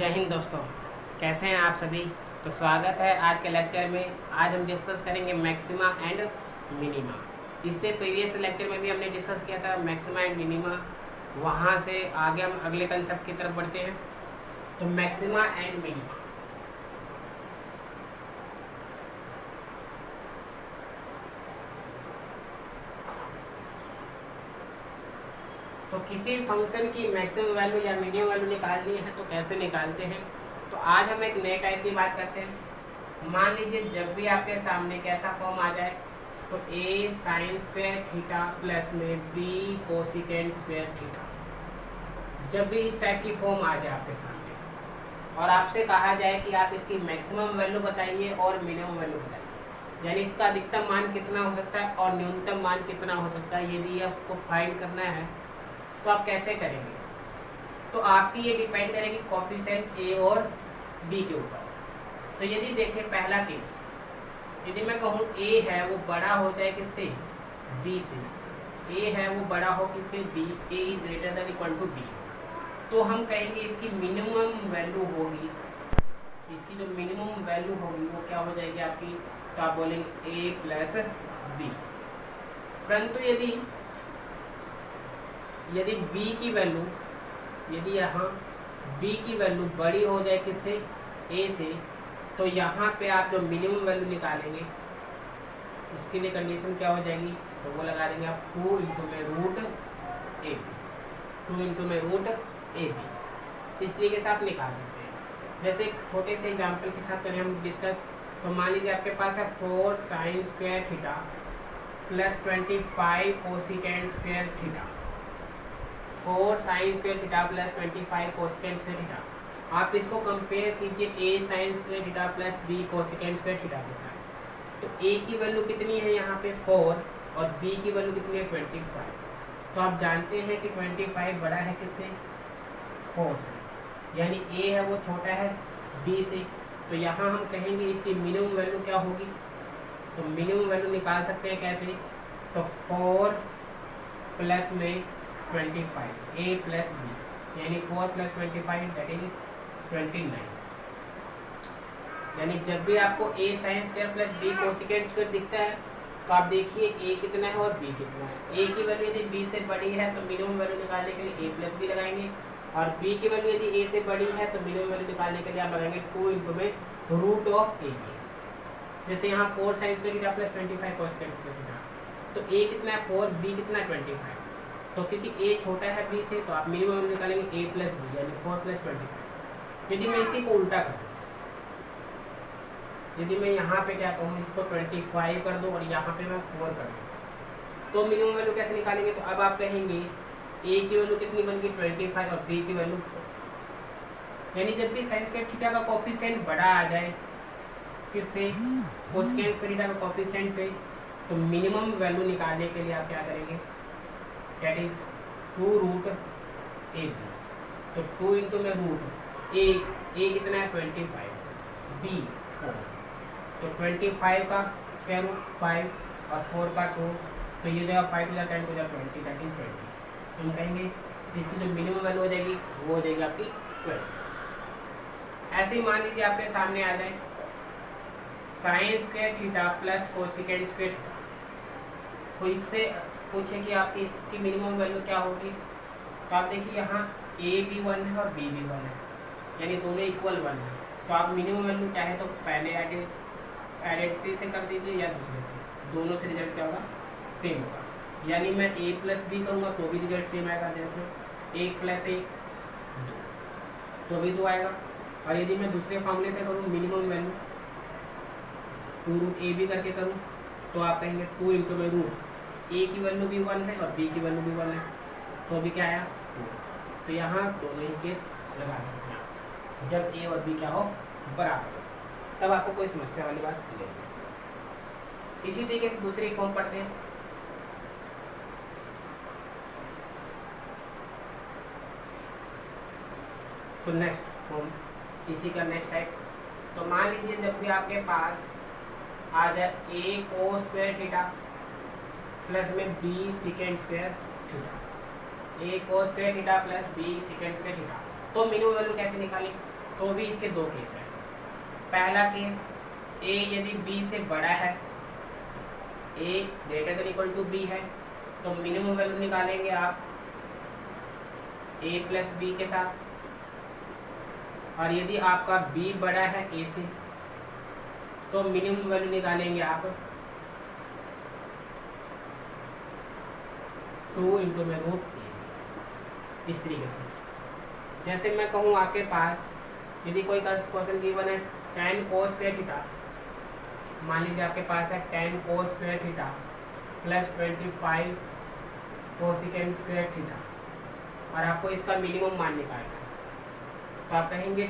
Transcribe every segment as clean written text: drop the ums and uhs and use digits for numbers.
जय हिंद दोस्तों, कैसे हैं आप सभी। तो स्वागत है आज के लेक्चर में। आज हम डिस्कस करेंगे मैक्सिमा एंड मिनिमा। इससे प्रीवियस लेक्चर में भी हमने डिस्कस किया था मैक्सिमा एंड मिनिमा। वहाँ से आगे हम अगले कंसेप्ट की तरफ बढ़ते हैं। तो मैक्सिमा एंड मिनिमा, तो किसी फंक्शन की मैक्सिमम वैल्यू या मिनिमम वैल्यू निकालनी है तो कैसे निकालते हैं। तो आज हम एक नए टाइप की बात करते हैं। मान लीजिए जब भी आपके सामने कैसा फॉर्म आ जाए, तो a sine square theta plus में b कोसिकेंट स्क्वायर थीटा, जब भी इस टाइप की फॉर्म आ जाए आपके सामने और आपसे कहा जाए कि आप इसकी मैक्सिमम वैल्यू बताइए और मिनिमम वैल्यू बताइए, यानी इसका अधिकतम मान कितना हो सकता है और न्यूनतम मान कितना हो सकता है, यदि आपको फाइंड करना है तो आप कैसे करेंगे। तो आपकी ये डिपेंड करेगी कोफिशिएंट a और b के ऊपर। तो यदि देखें पहला केस, यदि मैं कहूँ a है वो बड़ा हो जाए किससे, b से, a है वो बड़ा हो किससे, b, a is greater than equal to b, तो हम कहेंगे इसकी मिनिमम वैल्यू होगी, इसकी जो मिनिमम वैल्यू होगी वो क्या हो जाएगी आपकी, तो आप बोलेंगे a प्लस b। परंतु यदि b की वैल्यू, यदि यहाँ b की वैल्यू बड़ी हो जाए किससे, a से, तो यहाँ पे आप जो मिनिमम वैल्यू निकालेंगे उसके लिए कंडीशन क्या हो जाएगी, तो वो लगा देंगे आप 2 इंटू में रूट ए बी, 2 इंटू में रूट ए बी। इस तरीके से आप निकाल सकते हैं। जैसे एक छोटे से एग्जाम्पल के साथ करें हम डिस्कस। तो मान लीजिए आपके पास है 4 sine square theta plus 25 cosecant square theta, 4 sine square theta plus 25 cosecant square theta. आप इसको कंपेयर कीजिए a sine square theta plus b cosecant square theta के साथ। तो a की वैल्यू कितनी है यहाँ पे 4 और b की वैल्यू कितनी है 25। तो आप जानते हैं कि 25 बड़ा है किससे, 4 से, यानी a है वो छोटा है b से। तो यहाँ हम कहेंगे इसकी मिनिमम वैल्यू क्या होगी, तो मिनिमम वैल्यू निकाल सकते हैं कैसे, तो 4 प्लस में 25 a प्लस b, यानी 4 प्लस 25 दैट इज 29। यानी जब भी आपको a sign square plus b cosecant square दिखता है तो आप देखिए a कितना है और b कितना है। a की वैल्यू यदि b से बड़ी है तो मिनिमम वैल्यू निकालने के लिए a प्लस b लगाएंगे, और b की वैल्यू यदि a से बड़ी है तो मिनिमम वैल्यू निकालने के लिए आप लगाएंगे 2 इंटू में रूट ऑफ a b। जैसे यहाँ 4 sine square theta plus 25 cosecant square theta, तो a कितना है 4, b कितना है 25। तो क्योंकि a छोटा है b से तो आप मिनिमम निकालेंगे a प्लस b, यानी 4 प्लस 25। यदि मैं इसी को उल्टा करूँ, यदि मैं यहाँ पे क्या कहूँ, इसको 25 कर दूँ और यहाँ पे मैं 4 कर दूँ, तो मिनिमम वैल्यू कैसे निकालेंगे। तो अब आप कहेंगे a की वैल्यू कितनी बन गई 25 और b की वैल्यू 4। यानी जब भी साइन स्क्वायर थीटा का कोफिशिएंट बड़ा आ जाए किससे, कोसेकेंट स्क्वायर थीटा का कोफिशिएंट से, तो मिनिमम वैल्यू निकालने के लिए आप क्या करेंगे, that is 2 root a b. तो 2 इंटू में रूट ए कितना है 25, बी 4, तो 25 का स्क्वायर रूट 5 और 4 का 2, तो ये जगह 5 हो जाए 10 हो जाए 20, दैट इज 20। तो हम कहेंगे इसकी जो मिनिमम वैल्यू हो जाएगी वो हो जाएगी आपकी 12। ऐसे ही मान लीजिए आपके सामने आ जाए sine square theta plus cosecant square theta, तो इससे पूछे कि आपकी इसकी मिनिमम वैल्यू क्या होगी। तो आप देखिए यहाँ a भी 1 है और b भी 1 है, यानी दोनों इक्वल 1 है। तो आप मिनिमम वैल्यू चाहे तो पहले आइडेंटिटी से कर दीजिए या दूसरे से, दोनों से रिजल्ट क्या होगा, सेम होगा। यानी मैं a प्लस बी करूँगा तो भी रिजल्ट सेम आएगा, जैसे 1 प्लस 1 2, तो भी 2 आएगा। और यदि मैं दूसरे फॉर्मूले से करूँ minimum value 2 root a b करके करूँ, तो आप कहेंगे 2 इंटू में रूट a की वैल्यू भी 1 है और b की वैल्यू भी 1 है, तो अभी क्या आया 2। तो यहाँ दोनों ही केस लगा सकते हैं जब a और b क्या हो बराबर, तब आपको कोई समस्या वाली बात नहीं। इसी तरीके से दूसरी फॉर्म पढ़ते हैं। तो नेक्स्ट फॉर्म, इसी का नेक्स्ट टाइप। तो मान लीजिए जब भी आपके पास आ जाए a cos square theta plus में b second square theta, a cos square theta plus b second square theta, तो मिनिमम वैल्यू कैसे निकालें। तो भी इसके दो केस हैं। पहला केस, ए यदि बी से बड़ा है, A greater than equal to B है, तो मिनिमम वैल्यू निकालेंगे आप ए प्लस बी के साथ। और यदि आपका बी बड़ा है ए से, तो मिनिमम वैल्यू निकालेंगे आप 2 इंटू में रूट ए। इस तरीके से जैसे मैं कहूँ आपके पास यदि कोई क्वेश्चन गिवन है tan cos स्क्वायर थीटा, मान लीजिए आपके पास है tan cos square theta plus 25 cosecant square theta, और आपको इसका मिनिमम मान निकालना है, तो आप कहेंगे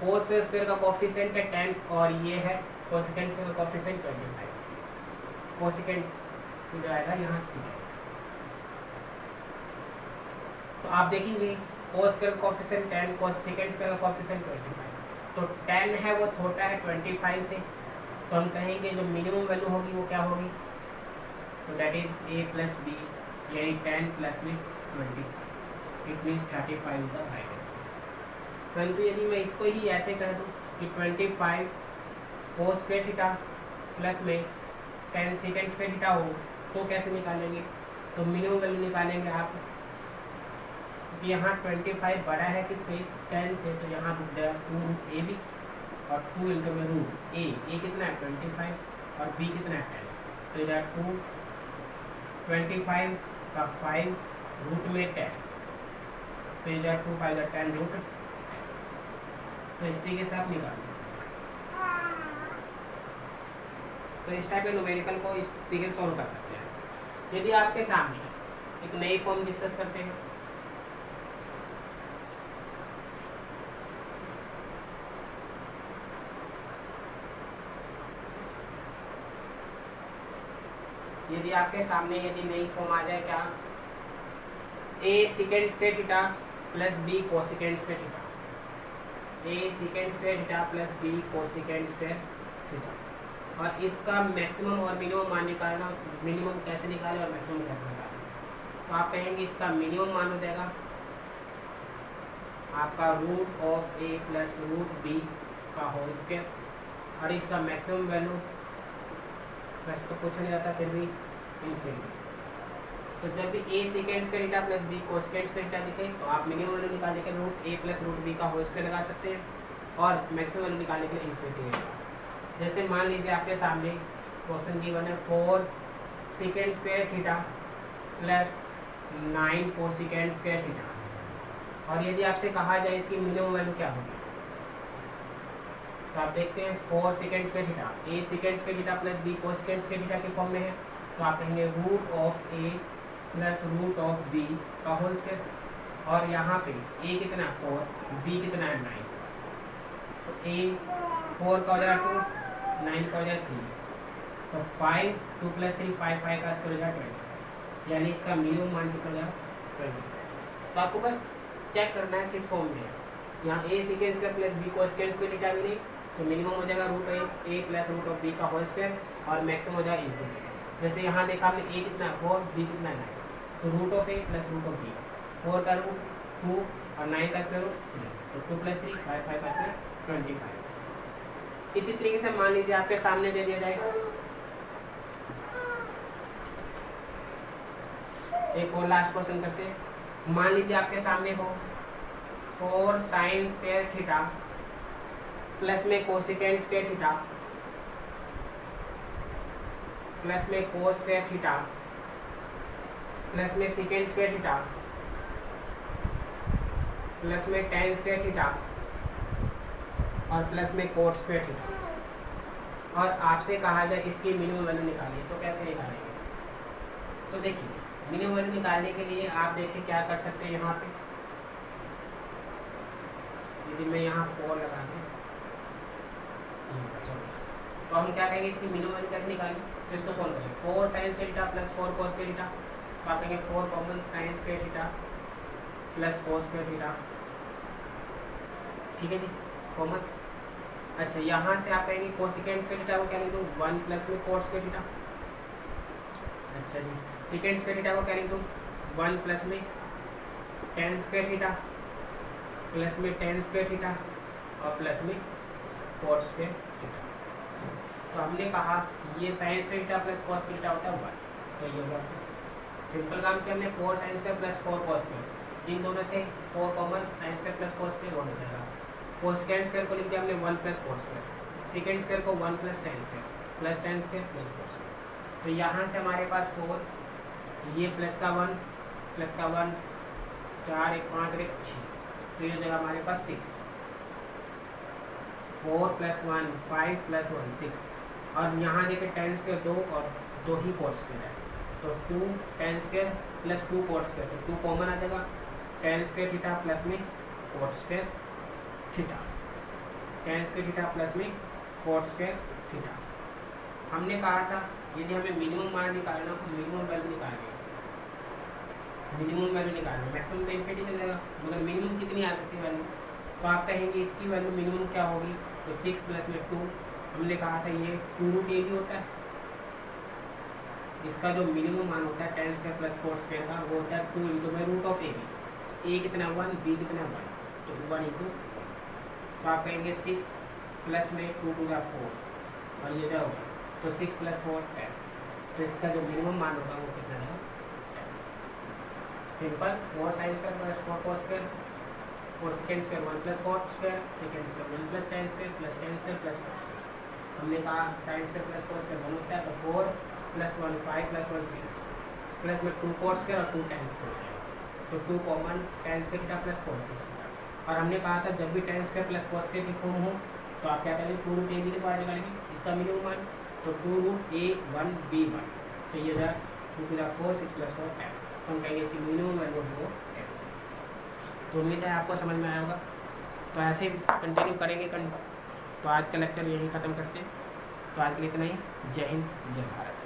cos स्क्वायर का कोफिशिएंट है 10 और ये है कोसेकेंड स्क्वायर का कोफिशिएंट 25, कोसेकेंड जो आएगा यहाँ सी। तो आप देखेंगे cos स्क्वायर का कोफिशिएंट 10, कोसेकेंड स्क्वायर का कोफिशिएंट 25, तो 10 है वो छोटा है 25 से, तो हम कहेंगे जो मिनिमम वैल्यू होगी वो क्या होगी, तो that is a plus b, यानी 10 प्लस में 25, it means 35 is the right answer. परंतु यदि मैं इसको ही ऐसे कह दूँ कि 25 cos स्क्वायर थीटा प्लस में 10 सेकेंड स्क्वायर थीटा हो, तो कैसे निकालेंगे, तो मिनिमम वैल्यू निकालेंगे आप, क्योंकि यहाँ 25 बड़ा है किससे 10 से, तो यहाँ रुक जाएगा 2 रूट ए बी, और 2 इंटू में रूट ए कितना है 25 और बी कितना है 10, तो इधर 2 25 का 5 रूट में 10, तो इधर 2 5 10 रूट, तो इस तरीके से आप निकाल सकते हैं। तो इस टाइप के न्यूमेरिकल को इस तरीके से सॉल्व कर सकते हैं। यदि आपके सामने एक नई फॉर्म डिस्कस करते हैं, यदि आपके सामने यदि नई फॉर्म आ जाए क्या, A secant square theta plus B cosecant square theta, A secant square theta plus B cosecant square theta, और इसका मैक्सिमम और मिनिमम मान निकालना, मिनिमम कैसे निकालें और मैक्सिमम कैसे निकालें, तो आप कहेंगे इसका मिनिमम मान हो जाएगा आपका root of A plus root B का होल स्क्वायर, और इसका मैक्सिमम वैल्यू वैसे तो कुछ नहीं रहता फिर भी इन्फिनिटी। तो जब भी A secant square theta plus B cosecant square theta दिखे, तो आप मिनिमम वैल्यू निकालने के लिए root A plus root B का होल स्क्वायर लगा सकते हैं, और मैक्सिमम वैल्यू निकालने के लिए इन्फिनिटी। जैसे मान लीजिए आपके सामने क्वेश्चन गिवन है 4 second square theta plus 9 cosecant square theta, और यदि आपसे कहा जाए इसकी मिनिमम वैल्यू क्या होगी, तो आप देखते हैं 4 second square theta, A secant square theta plus B cosecant square theta के फॉर्म में है, तो आप कहेंगे root of A plus root of B का होल स्क्वायर, और यहाँ पे ए कितना 4, बी कितना है 9, तो ए 4 का हो जाएगा 2, 9 का हो जाएगा 3, तो 5 2 प्लस 3 5 5 का स्क्वायर हो जाएगा 25, यानी इसका मिनिमम मान कितना हो जाएगा 25। तो आपको बस चेक करना है किस फॉर्म में है, यहाँ A secant square plus B cosecant square theta भी नहीं, तो मिनिमम हो जाएगा root of A plus root of B का होल स्क्वायर, और मैक्सिमम हो जाएगा इन्फिनिटी। जैसे यहाँ देखा हमने ए कितना है 4, बी कितना है 9, तो root of A plus root of b, 4 का रूट 2 और 9 का स्क्वायर रूट 3, तो 2 प्लस 3 5 5 का स्क्वायर 25। इसी तरीके से मान लीजिए आपके सामने दे दिया जाएगा एक और लास्ट क्वेश्चन करते हैं। मान लीजिए आपके सामने हो 4 साइन स्क्वायर थीटा प्लस में कोसेकेंड स्क्वायर थीटा प्लस में कोस स्क्वायर थीटा प्लस में सेकेंड स्क्वायर थीटा प्लस में टेन स्क्वायर थीटा और प्लस में कोट स्क्वायर थीटा, और आपसे कहा जाए इसकी मिनिमम वैल्यू निकालिए, तो कैसे निकालेंगे। तो देखिए मिनिमम वैल्यू निकालने के लिए आप देखिए क्या कर सकते हैं। यहाँ पे यदि मैं यहाँ 4 लगा दूँ तो हम क्या कहेंगे इसकी मिनिमम वैल्यू कैसे निकालें, तो इसको सॉल्व करें। 4 sine square theta plus 4 cos square theta, तो आप कहेंगे 4 common sine square theta plus cos square theta, ठीक है जी कॉमन। अच्छा यहाँ से आप कहेंगे कोसेकेंड स्क्वायर थीटा को क्या लिख दूँ 1 प्लस में कोट स्क्वायर थीटा। अच्छा जी सेकेंड स्क्वायर थीटा को क्या लिख दूँ 1 प्लस में टेन स्क्वायर थीटा प्लस में टेन स्क्वायर थीटा और प्लस में कॉट स्क्वायर थीटा। तो हमने कहा ये sine square theta plus cos square theta होता है 1, तो ये होगा सिंपल काम किया हमने 4 sine square plus 4 cos square, इन दोनों से 4 common, sine square plus cos square 1 हो जाएगा। कोसेकेंड स्क्वायर को लिख दिया हमने 1 plus cos square, second square को 1 plus tan square plus tan square plus cos square. तो यहाँ से हमारे पास 4, ये प्लस का 1 प्लस का 1, 4 1 5 और 1 6, तो ये हो जाएगा हमारे पास 6, 4 प्लस 1 5 प्लस 1 6, और यहाँ देखिए tan स्क्वायर 2 और 2 ही कॉट स्क्वायर है, तो 2 tan square plus 2 cot square, तो 2 कॉमन आ जाएगा, tan स्क्वायर थीटा प्लस में cot square theta, tan square theta plus में कॉट स्क्वायर थीटा। हमने कहा था यदि हमें मिनिमम मान निकालना, मिनिमम वैल्यू निकालनी, मिनिमम वैल्यू निकालना, मैक्सिमम तो इन्फिनिटी चल जाएगा, मगर मिनिमम कितनी आ सकती है वैल्यू, तो आप कहेंगे इसकी वैल्यू मिनिमम क्या होगी, तो 6 प्लस में 2, हमने कहा था ये 2√a भी होता है, इसका जो मिनिमम मान होता है tan square plus cot square का वो होता है 2 into by root of a कितना 1, b कितना 1, तो 1 इंटू, तो आप कहेंगे 6 प्लस में 2 2 या 4 और ये क्या होगा, तो 6 प्लस 4 10, तो इसका जो मिनिमम मान होगा वो कितना रहेगा 10। Simple 4 sine square plus 4 cos square, 4 second square 1 plus cot square, second square 1 plus tan square plus tan square plus cot square. हमने कहा sine square plus cos square 1 होता है, तो 4 प्लस 1 5 प्लस 1 6 प्लस में 2 कॉट स्क्वायर और 2 tan square, तो 2 common tan square theta plus cos square. और हमने कहा था जब भी tan square plus cos square की फॉर्म हो तो आप क्या करेंगे 2√a के द्वारा निकालेंगे इसका मिनिमम मान, तो 2√a 1 b 1, तो ये जरा 2 to the 4 6 प्लस 4 10, तो हम कहेंगे इसकी मिनिमम वैल्यू हो 10। तो उम्मीद है आपको समझ में आया होगा, तो ऐसे ही कंटिन्यू करेंगे। तो आज का लेक्चर यही ख़त्म करते हैं, तो आज के लिए इतना ही। जय हिंद जय भारत।